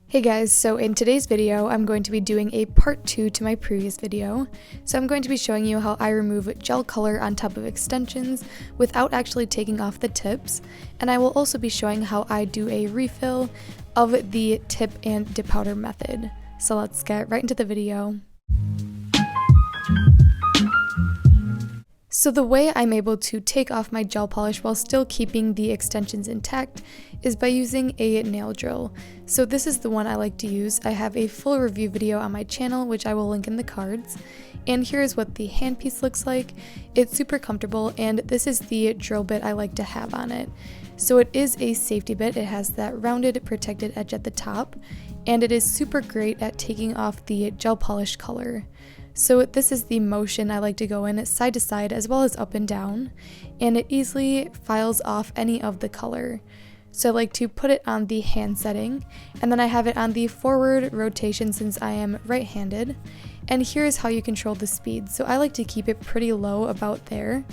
Hey guys, so in today's video, I'm going to be doing a part 2 to my previous video. So I'm going to be showing you how I remove gel color on top of extensions without actually taking off the tips. And I will also be showing how I do a refill of the tip and dip powder method. So let's get right into the video. So the way I'm able to take off my gel polish while still keeping the extensions intact is by using a nail drill. So this is the one I like to use. I have a full review video on my channel, which I will link in the cards. And here's what the handpiece looks like. It's super comfortable, and this is the drill bit I like to have on it. So it is a safety bit. It has that rounded protected edge at the top, and it is super great at taking off the gel polish color. So this is the motion I like to go in side to side as well as up and down, and it easily files off any of the color. So I like to put it on the hand setting, and then I have it on the forward rotation since I am right-handed. And here's how you control the speed. So I like to keep it pretty low about there,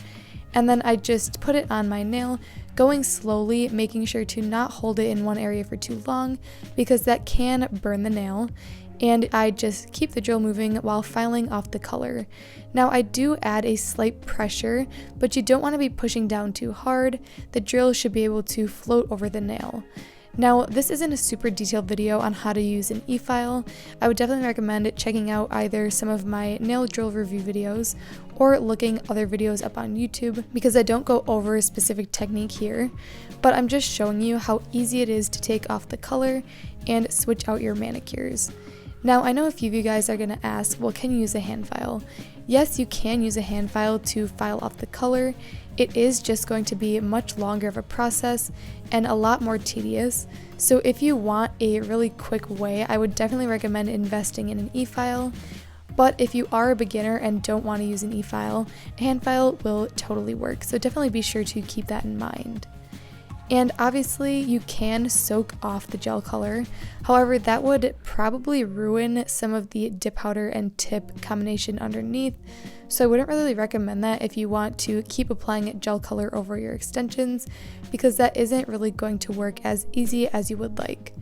and then I just put it on my nail, going slowly, making sure to not hold it in one area for too long because that can burn the nail. And I just keep the drill moving while filing off the color. Now I do add a slight pressure, but you don't want to be pushing down too hard. The drill should be able to float over the nail. Now this isn't a super detailed video on how to use an efile. I would definitely recommend checking out either some of my nail drill review videos or looking other videos up on YouTube, because I don't go over a specific technique here, but I'm just showing you how easy it is to take off the color and switch out your manicures. Now, I know a few of you guys are going to ask, well, can you use a hand file? Yes, you can use a hand file to file off the color. It is just going to be much longer of a process and a lot more tedious. So if you want a really quick way, I would definitely recommend investing in an e-file. But if you are a beginner and don't want to use an e-file, a hand file will totally work. So definitely be sure to keep that in mind. And obviously you can soak off the gel color, however that would probably ruin some of the dip powder and tip combination underneath, so I wouldn't really recommend that if you want to keep applying gel color over your extensions, because that isn't really going to work as easy as you would like.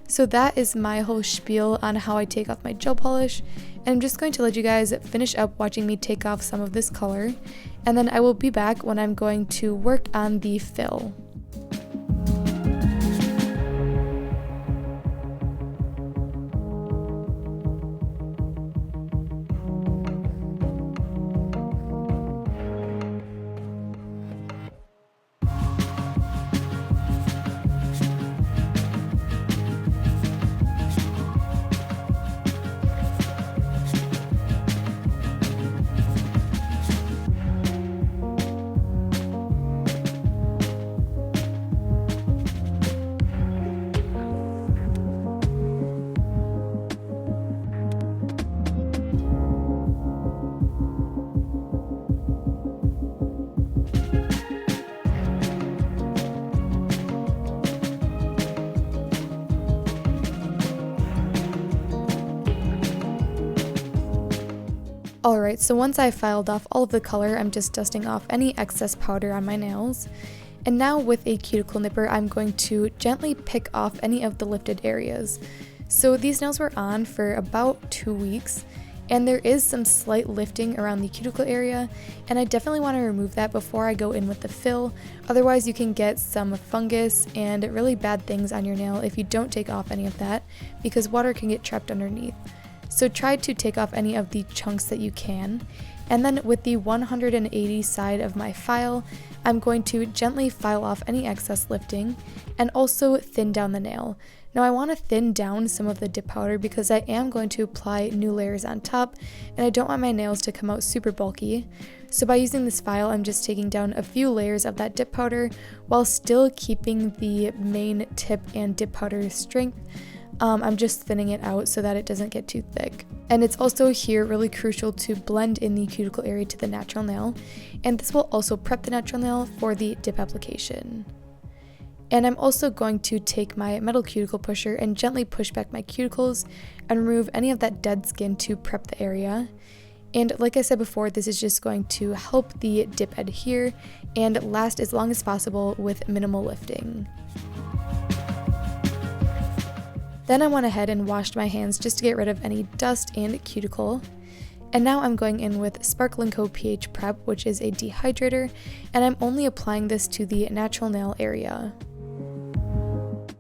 So that is my whole spiel on how I take off my gel polish, and I'm just going to let you guys finish up watching me take off some of this color, and then I will be back when I'm going to work on the fill. Alright, so once I filed off all of the color, I'm just dusting off any excess powder on my nails. And now with a cuticle nipper, I'm going to gently pick off any of the lifted areas. So these nails were on for about 2 weeks, and there is some slight lifting around the cuticle area, and I definitely want to remove that before I go in with the fill. Otherwise you can get some fungus and really bad things on your nail if you don't take off any of that, because water can get trapped underneath. So try to take off any of the chunks that you can. And then with the 180 side of my file, I'm going to gently file off any excess lifting and also thin down the nail. Now I want to thin down some of the dip powder because I am going to apply new layers on top, and I don't want my nails to come out super bulky. So by using this file, I'm just taking down a few layers of that dip powder while still keeping the main tip and dip powder strength. I'm just thinning it out so that it doesn't get too thick. And it's also here really crucial to blend in the cuticle area to the natural nail, and this will also prep the natural nail for the dip application. And I'm also going to take my metal cuticle pusher and gently push back my cuticles and remove any of that dead skin to prep the area. And like I said before, this is just going to help the dip adhere and last as long as possible with minimal lifting. Then I went ahead and washed my hands just to get rid of any dust and cuticle. And now I'm going in with Sparkle & Co. pH Prep, which is a dehydrator, and I'm only applying this to the natural nail area.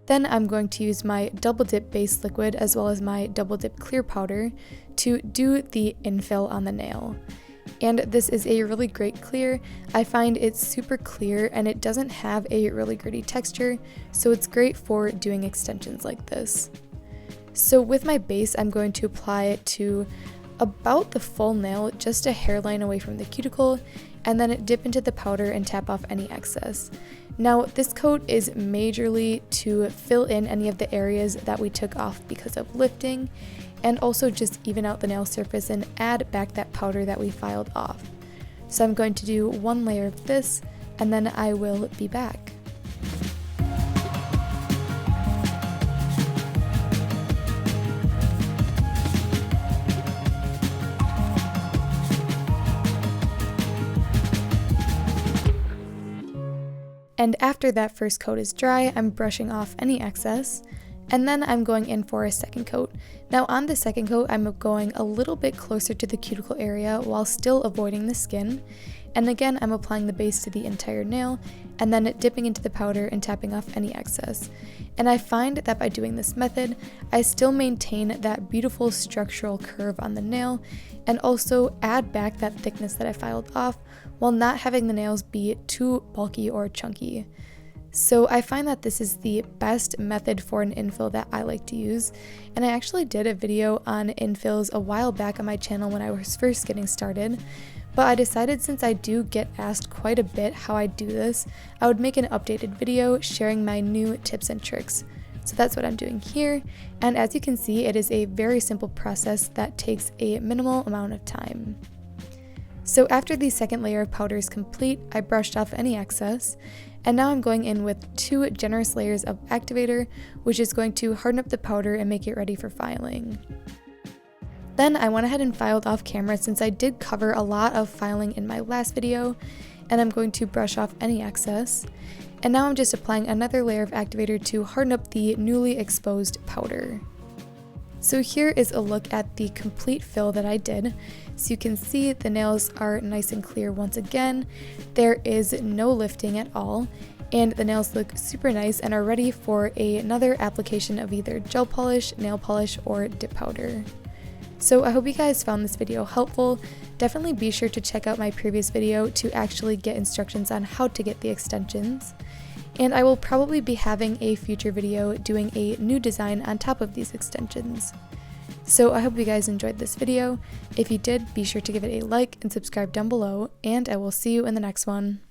Then I'm going to use my Double Dip base liquid as well as my Double Dip clear powder to do the infill on the nail. And this is a really great clear. I find it's super clear and it doesn't have a really gritty texture, so it's great for doing extensions like this. So with my base, I'm going to apply it to about the full nail, just a hairline away from the cuticle, and then dip into the powder and tap off any excess. Now, this coat is majorly to fill in any of the areas that we took off because of lifting, and also just even out the nail surface and add back that powder that we filed off. So I'm going to do one layer of this, and then I will be back. And after that first coat is dry, I'm brushing off any excess, and then I'm going in for a second coat. Now on the second coat, I'm going a little bit closer to the cuticle area while still avoiding the skin. And again, I'm applying the base to the entire nail, and then dipping into the powder and tapping off any excess. And I find that by doing this method, I still maintain that beautiful structural curve on the nail, and also add back that thickness that I filed off, while not having the nails be too bulky or chunky. So I find that this is the best method for an infill that I like to use, and I actually did a video on infills a while back on my channel when I was first getting started, but I decided since I do get asked quite a bit how I do this, I would make an updated video sharing my new tips and tricks. So that's what I'm doing here, and as you can see, it is a very simple process that takes a minimal amount of time. So after the second layer of powder is complete, I brushed off any excess, and now I'm going in with 2 generous layers of activator, which is going to harden up the powder and make it ready for filing. Then I went ahead and filed off camera since I did cover a lot of filing in my last video, and I'm going to brush off any excess. And now I'm just applying another layer of activator to harden up the newly exposed powder. So here is a look at the complete fill that I did. So you can see the nails are nice and clear once again. There is no lifting at all, and the nails look super nice and are ready for another application of either gel polish, nail polish, or dip powder. So I hope you guys found this video helpful. Definitely be sure to check out my previous video to actually get instructions on how to get the extensions. And I will probably be having a future video doing a new design on top of these extensions. So I hope you guys enjoyed this video. If you did, be sure to give it a like and subscribe down below, and I will see you in the next one.